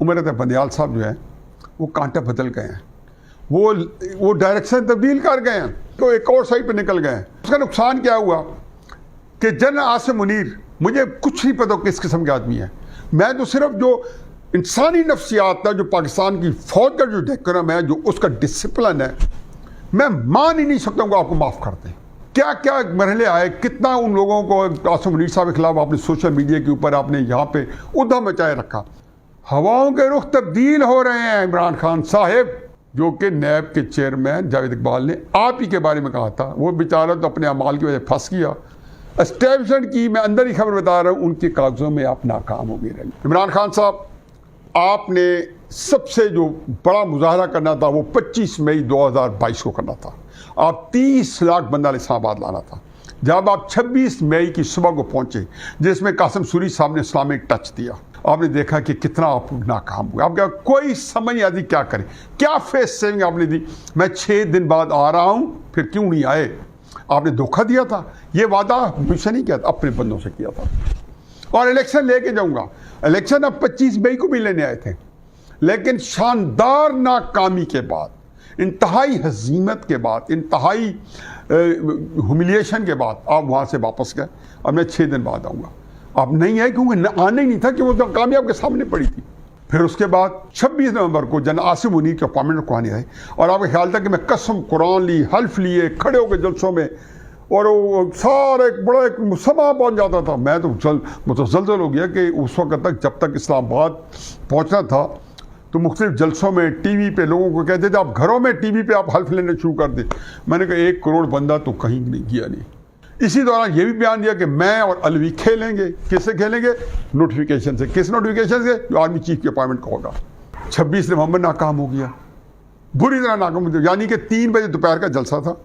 उमर अता बंदियाल साहब जो है वो कांटा बदल गए हैं, वो डायरेक्शन तब्दील कर गए हैं, तो एक और साइड पे निकल गए हैं। उसका नुकसान क्या हुआ कि जनरल आसिम मुनीर, मुझे कुछ नहीं पता किस किस्म के आदमी है, मैं तो सिर्फ जो इंसानी नफ्सियात था, जो पाकिस्तान की फौज का जो डेकोरम है, जो उसका डिसिप्लिन है, मैं मान ही नहीं सकता हूँ कि आपको माफ़ कर दें। क्या क्या मरहले आए, कितना उन लोगों को आसिम मुनीर साहब के खिलाफ आपने सोशल मीडिया के ऊपर आपने यहाँ पे उद्यम मचाए रखा। हवाओं के रुख तब्दील हो रहे हैं। इमरान खान साहब जो कि नैब के चेयरमैन जावेद इकबाल ने आप ही के बारे में कहा था, वो बेचारा तो अपने अमाल की वजह फंस गया। एस्टेब्लिशमेंट की मैं अंदर ही खबर बता रहा हूँ, उनके कागजों में आप नाकाम हो गए रहे। इमरान खान साहब, आपने सबसे जो बड़ा मुजाहरा करना था वो 25 मई 2022 को करना था। आप 30 लाख बंदा इस्लामाबाद लाना था। जब आप 26 मई की सुबह को पहुंचे, जिसमें कासिम सूरी साहब ने इस्लामिक टच दिया, आपने देखा कि कितना आप नाकाम हुए। आप क्या कोई समझ नहीं आती क्या करें, क्या फेस सेविंग आपने दी। मैं 6 दिन बाद आ रहा हूं, फिर क्यों नहीं आए? आपने धोखा दिया था। ये वादा मुझसे नहीं किया था, अपने बंदों से किया था। और इलेक्शन लेके जाऊंगा। इलेक्शन अब 25 मई को भी लेने आए थे, लेकिन शानदार नाकामी के बाद, इंतहाई हजीमत के बाद, इंतहाई ह्यूमिलिएशन के बाद आप वहाँ से वापस गए। अब मैं 6 दिन बाद आऊँगा। आप नहीं आए क्योंकि आने ही नहीं था कि वो नाकामी आपके सामने पड़ी थी। फिर उसके बाद 26 नवंबर को जन आसिम मुनीर के अपॉइंटमेंट रखवाने आए, और आपका ख्याल था कि मैं कसम कुरान ली, हल्फ लिए, खड़े हो गए जलसों में, और वो सारा एक बड़ा एक मुसमा बन जाता था। मैं तो मुतज़लज़ल हो गया कि उस वक्त तक, जब तक इस्लामाबाद पहुंचना था, तो मुख्तलिफ जलसों में टीवी पे लोगों को कहते थे आप घरों में टीवी पे आप हल्फ लेने शुरू कर दे। मैंने कहा 1 करोड़ बंदा तो कहीं नहीं गया नहीं। इसी दौरान ये भी बयान दिया कि मैं और अलवी खेलेंगे। किससे खेलेंगे? नोटिफिकेशन से। किस नोटिफिकेशन से? जो आर्मी चीफ के अपॉइंटमेंट का होगा। 26 नवंबर नाकाम हो गया, बुरी तरह नाकाम हो गया। यानी कि 3 बजे दोपहर का जलसा था।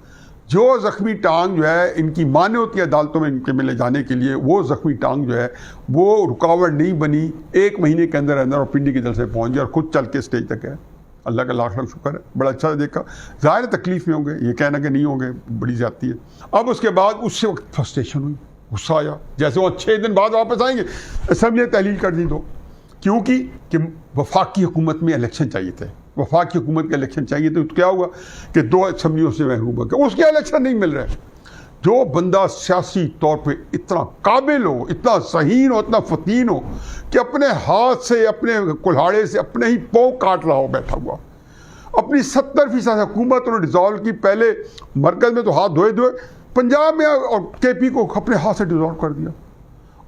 जो जख्मी टांग जो है, इनकी मान्य होती है अदालतों में इनके में ले जाने के लिए, वो जख्मी टांग जो है वो रुकावट नहीं बनी। 1 महीने के अंदर अंदर और पिंडी के जलसे पहुंच गया और खुद चल के स्टेज तक है। अल्लाह का लाख लाख शुक्र है, बड़ा अच्छा देखा। ज़ाहिर तकलीफ में होंगे, ये कहना कि नहीं होंगे बड़ी जाती है। अब उसके बाद उससे वक्त फ्रस्ट्रेशन हुई, गुस्सा आया। जैसे वो 6 दिन बाद वापस आएंगे, असम्बली तहलील कर दी दो, क्योंकि वफाकी हुकूमत में इलेक्शन चाहिए थे। वफाकी हुकूमत के इलेक्शन चाहिए थे, तो क्या हुआ कि 2 असम्बलियों से महरूम हो गया। उसके इलेक्शन नहीं मिल रहे। जो बंदा सियासी तौर पे इतना काबिल हो, इतना ज़हीन हो, इतना फतीन हो कि अपने हाथ से, अपने कुल्हाड़े से अपने ही पाँव काट रहा हो बैठा हुआ, अपनी 70% हुकूमत उन्होंने डिज़ोल्व की। पहले मरकज़ में तो हाथ धोए पंजाब में और KP को अपने हाथ से डिज़ोल्व कर दिया।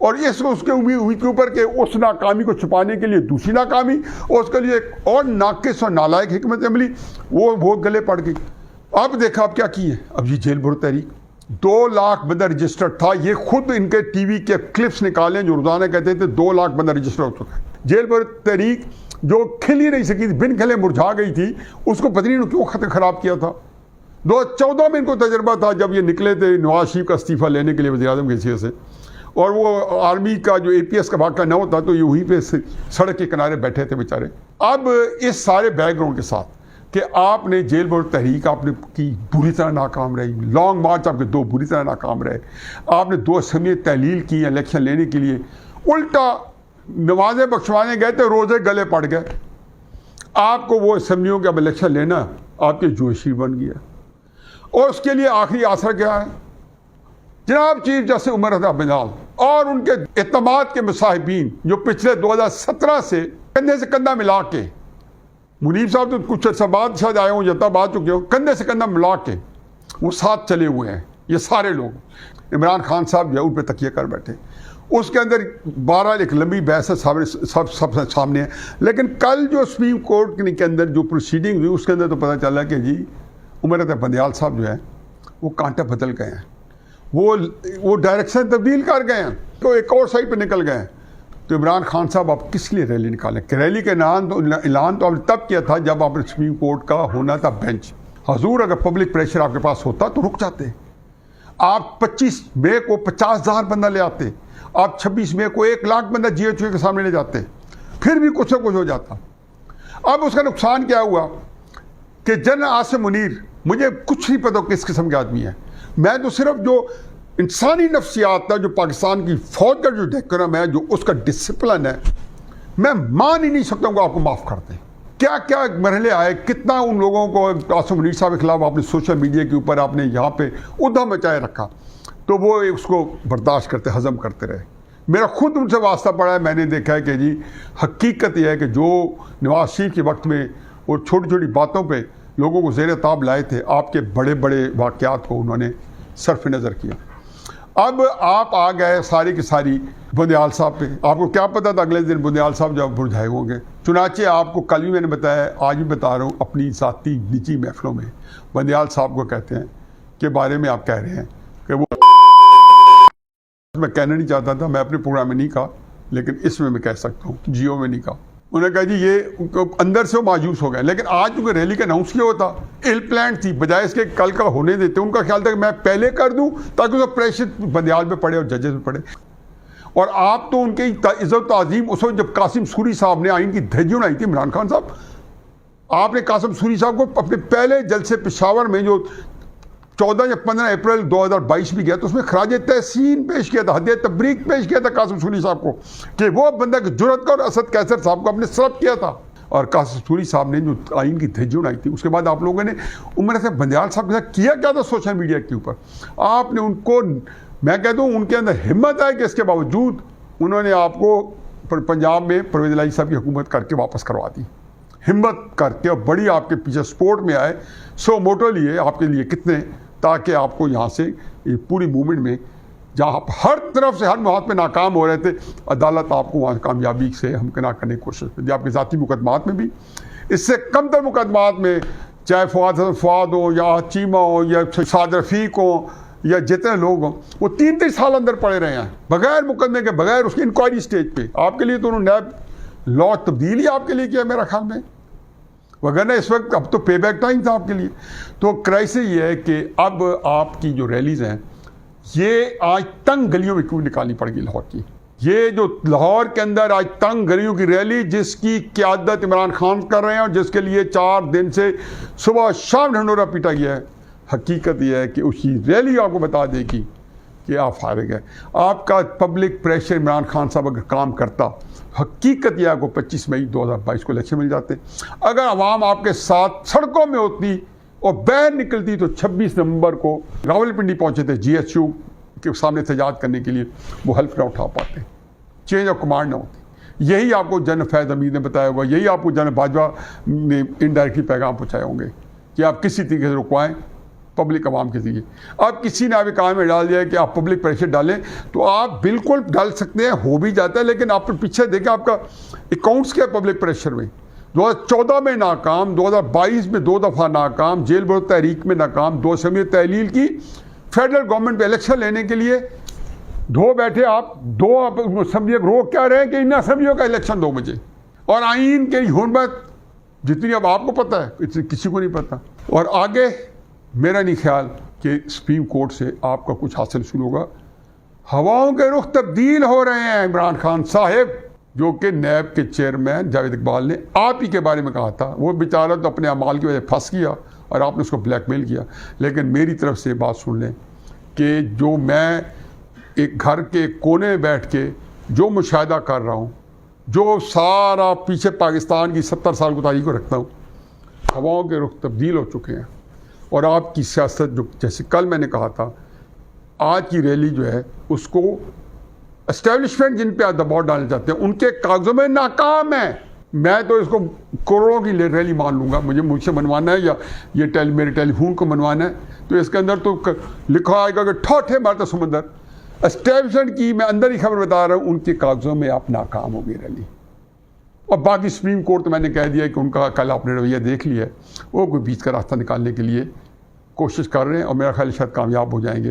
और इसको उसके उम्मीद के ऊपर कि उस नाकामी को छुपाने के लिए दूसरी नाकामी, और उसके लिए एक और नाकिस और नालायक हिकमत अमली वो गले पड़ गई। अब देखा अब क्या किए। अब ये जेल भरो तहरीक 2 लाख बंदा रजिस्टर्ड था। ये खुद इनके टीवी के क्लिप्स निकालें जो रोजाना कहते थे 2 लाख बंदा रजिस्टर हो चुका है। जेल भरो तहरीक जो खिल ही नहीं सकी थी, बिन खिले मुरझा गई थी, उसको पता नहीं क्यों खत खराब किया था। 2014 में इनको तजर्बा था, जब ये निकले थे नवाज शरीफ का इस्तीफा लेने के लिए वज़ीर आज़म के हैसियत से, और वो आर्मी का जो APS का वाक़ा न होता तो ये वहीं पे सड़क के किनारे बैठे थे बेचारे। अब इस सारे बैकग्राउंड के साथ कि आपने जेल भरो तहरीक आपने की, बुरी तरह नाकाम रही। लॉन्ग मार्च आपके 2 बुरी तरह नाकाम रहे। आपने 2 असम्बली तहलील की इलेक्शन लेने के लिए, उल्टा नमाजें बख्शवाने गए थे, रोज़े गले पड़ गए। आपको वो असम्बलियों के अब इलेक्शन लेना आपके जोशी बन गया। और उसके लिए आखिरी आसरा क्या है? जनाब चीफ जस्टिस उमर अता बंदियाल और उनके एतमाद के मुसाहिबीन जो पिछले 2017 से कंधे से कंधा मिला के, मुनीब साहब तो कुछ अर्सा बाद शायद आए हों, जब बाद चुके हो, कंधे से कंधा मिला के वो साथ चले हुए हैं। ये सारे लोग, इमरान खान साहब जो है उन पर तकिया कर बैठे। उसके अंदर 12 एक लंबी बहस है, सब सामने है। लेकिन कल जो सुप्रीम कोर्ट के अंदर जो प्रोसीडिंग हुई, उसके अंदर तो पता चला कि जी उमर अता बंदियाल साहब जो है वो कांटा बदल गए हैं, वो डायरेक्शन तब्दील कर गए हैं, तो एक और साइड पे निकल गए हैं। तो इमरान खान साहब आप किस लिए रैली निकालें? रैली का ऐलान तो आपने तब किया था जब आपने सुप्रीम कोर्ट का होना था बेंच। हजूर अगर पब्लिक प्रेशर आपके पास होता तो रुक जाते। आप 25 मई को 50,000 बंदा ले आते, आप 26 मई को 1 लाख बंदा GHO के सामने ले जाते, फिर भी कुछ ना कुछ हो जाता। अब उसका नुकसान क्या हुआ कि जनरल आसिम मुनीर, मुझे कुछ नहीं पता किस किस्म के आदमी है, मैं तो सिर्फ जो इंसानी नफ्सियात था, जो पाकिस्तान की फौज का जो डेकोरम है, जो उसका डिसिप्लिन है, میں مان ہی نہیں سکتا ہوں کہ آپ کو معاف کر دیں. کیا کیا مرحلے آئے, کتنا ان لوگوں کو عاصم منیر صاحب کے خلاف آپ نے سوشل میڈیا کے اوپر آپ نے یہاں پہ ادھم مچائے رکھا, تو وہ اس کو برداشت کرتے ہضم کرتے رہے. میرا خود ان سے واسطہ پڑا ہے, میں نے دیکھا ہے کہ جی حقیقت یہ ہے کہ جو نواز شریف کے وقت میں اور چھوٹی چھوٹی باتوں پہ لوگوں کو زیر تاب لائے تھے, آپ کے بڑے بڑے واقعات کو انہوں نے صرف نظر کیا. اب آپ آ گئے ساری کی ساری بندیال صاحب پہ. آپ کو کیا پتا تھا اگلے دن بندیال صاحب جب برجھائے ہوں گے. چنانچہ آپ کو کل بھی میں نے بتایا, آج بھی بتا رہا ہوں, اپنی ذاتی نجی محفلوں میں بندیال صاحب کو کہتے ہیں کے بارے میں آپ کہہ رہے ہیں کہ وہ, میں کہنا نہیں چاہتا تھا, میں اپنے پروگرام میں نہیں کہا, لیکن اس میں کہہ سکتا ہوں, جیو میں نہیں کہا. انہوں نے کہا جی یہ اندر سے وہ مایوس ہو گئے. لیکن آج کیونکہ ریلی کا اناؤنس کیا ہوتا, ایل پلانٹ تھی, بجائے اس کے کل کا ہونے دیتے. ان کا خیال تھا کہ میں پہلے کر دوں تاکہ اس کا پریشر بندیال پہ پڑے اور ججز پہ پڑے. اور آپ تو ان کی عزت و تعظیم اس وقت جب قاسم سوری صاحب نے آئین کی دھجیاں اڑائی تھی, عمران خان صاحب, آپ نے قاسم سوری صاحب کو اپنے پہلے جلسے پشاور میں جو 14 یا 15 اپریل 2022 بھی گیا تو اس میں خراج تحسین پیش کیا تھا, ہدیہ تبریک پیش کیا تھا قاسم سوری صاحب کو, کہ وہ بندہ کی جرأت کا, اور اسد کیسر صاحب کو اپنے سلب کیا تھا. اور قاسم سوری صاحب نے جو آئین کی دھجیاں اڑائی تھی, اس کے بعد آپ لوگوں نے عمر سے بندیال صاحب کے ساتھ کیا کیا تھا سوشل میڈیا کے اوپر. آپ نے ان کو, میں کہتا ہوں ان کے اندر ہمت ہے کہ اس کے باوجود انہوں نے آپ کو پنجاب میں پرویز الہی صاحب کی حکومت کر کے واپس کروا دی, ہمت کر کے, اور بڑی آپ کے پیچھے سپورٹ میں آئے, 100 موٹو لیے آپ کے لیے کتنے, تاکہ آپ کو یہاں سے پوری موومنٹ میں جہاں آپ ہر طرف سے ہر محاذ پہ ناکام ہو رہے تھے, عدالت آپ کو وہاں کامیابی سے ہمکنار کرنے کی کوشش کی. آپ کے ذاتی مقدمات میں بھی, اس سے کم تر مقدمات میں, چاہے فواد ہو یا چیمہ ہو یا سعد رفیق ہو یا جتنے لوگ ہوں, وہ 3 سال اندر پڑے رہے ہیں بغیر مقدمے کے, بغیر اس کی انکوائری سٹیج پہ. آپ کے لیے تو انہوں نے نیب لا تبدیل ہی آپ کے لیے کیا میرا خیال میں, وغیرہ اس وقت اب تو پے بیک ٹائم تھا آپ کے لیے. تو کرائسس یہ ہے کہ اب آپ کی جو ریلیز ہیں یہ آج تنگ گلیوں میں کیوں نکالنی پڑ گئی لاہور کی. یہ جو لاہور کے اندر آج تنگ گلیوں کی ریلی جس کی قیادت عمران خان کر رہے ہیں, اور جس کے لیے 4 دن سے صبح شام ڈھنڈورا پیٹا گیا ہے, حقیقت یہ ہے کہ اس کی ریلی آپ کو بتا دے گی کہ آپ فارغ ہیں. آپ کا پبلک پریشر عمران خان صاحب اگر کام کرتا, حقیقت یہ آپ کو 25 مئی 2022 کو الیکشن مل جاتے. اگر عوام آپ کے ساتھ سڑکوں میں ہوتی اور باہر نکلتی تو 26 نومبر کو راولپنڈی پہنچے تھے جی ایچ یو کے سامنے احتجاج کرنے کے لیے, وہ حلف نہ اٹھا پاتے, چینج آف کمانڈ نہ ہوتی. یہی آپ کو جن فیض حمید نے بتایا ہوگا, یہی آپ کو جن باجوہ نے انڈائریکٹلی پیغام پہنچائے ہوں گے کہ آپ کسی طریقے سے رکوائیں پبلک عوام کے ذریعے. اب کسی نے آپ کام میں ڈال دیا ہے کہ آپ پبلک پریشر ڈالیں, تو آپ بالکل ڈال سکتے ہیں, ہو بھی جاتا ہے, لیکن آپ پیچھے دیکھیں آپ کا اکاؤنٹس کیا پبلک پریشر میں. 2014 میں ناکام, 2022 میں 2 دفعہ ناکام, جیل بروز تحریک میں ناکام, 2 اسمبلی تحلیل کی, فیڈرل گورنمنٹ پہ الیکشن لینے کے لیے دھو بیٹھے آپ, 2 اسمبلی روک کیا رہے کہ ان اسمبلیوں کا الیکشن 2 بجے, اور آئین کی حرمت جتنی اب آپ کو پتہ ہے کسی کو نہیں پتہ. اور آگے میرا نہیں خیال کہ سپریم کورٹ سے آپ کا کچھ حاصل شروع ہوگا. ہواؤں کے رخ تبدیل ہو رہے ہیں. عمران خان صاحب جو کہ نیب کے چیئرمین جاوید اقبال نے آپ ہی کے بارے میں کہا تھا, وہ بیچارہ تو اپنے اعمال کی وجہ پھنس گیا اور آپ نے اس کو بلیک میل کیا. لیکن میری طرف سے بات سن لیں کہ جو میں ایک گھر کے کونے میں بیٹھ کے جو مشاہدہ کر رہا ہوں, جو سارا پیچھے پاکستان کی 70 سال کی تاریخ کو رکھتا ہوں, ہواؤں کے رخ تبدیل ہو چکے ہیں. اور آپ کی سیاست جو جیسے کل میں نے کہا تھا, آج کی ریلی جو ہے اس کو اسٹیبلشمنٹ جن پہ آپ دباؤ ڈالنا چاہتے ہیں ان کے کاغذوں میں ناکام ہے. میں تو اس کو کروڑوں کی ریلی مان لوں گا, مجھ سے منوانا ہے یا یہ میرے ٹیلی فون کو منوانا ہے, تو اس کے اندر تو لکھا آئے گا کہ ٹھوٹے مارتا سمندر. اسٹیبلشمنٹ کی میں اندر ہی خبر بتا رہا ہوں, ان کے کاغذوں میں آپ ناکام ہو گئی ریلی. اور باقی سپریم کورٹ تو میں نے کہہ دیا کہ ان کا کل آپ نے رویہ دیکھ لیا ہے, وہ کوئی بیچ کا راستہ نکالنے کے لیے کوشش کر رہے ہیں, اور میرا خیال شاید کامیاب ہو جائیں گے.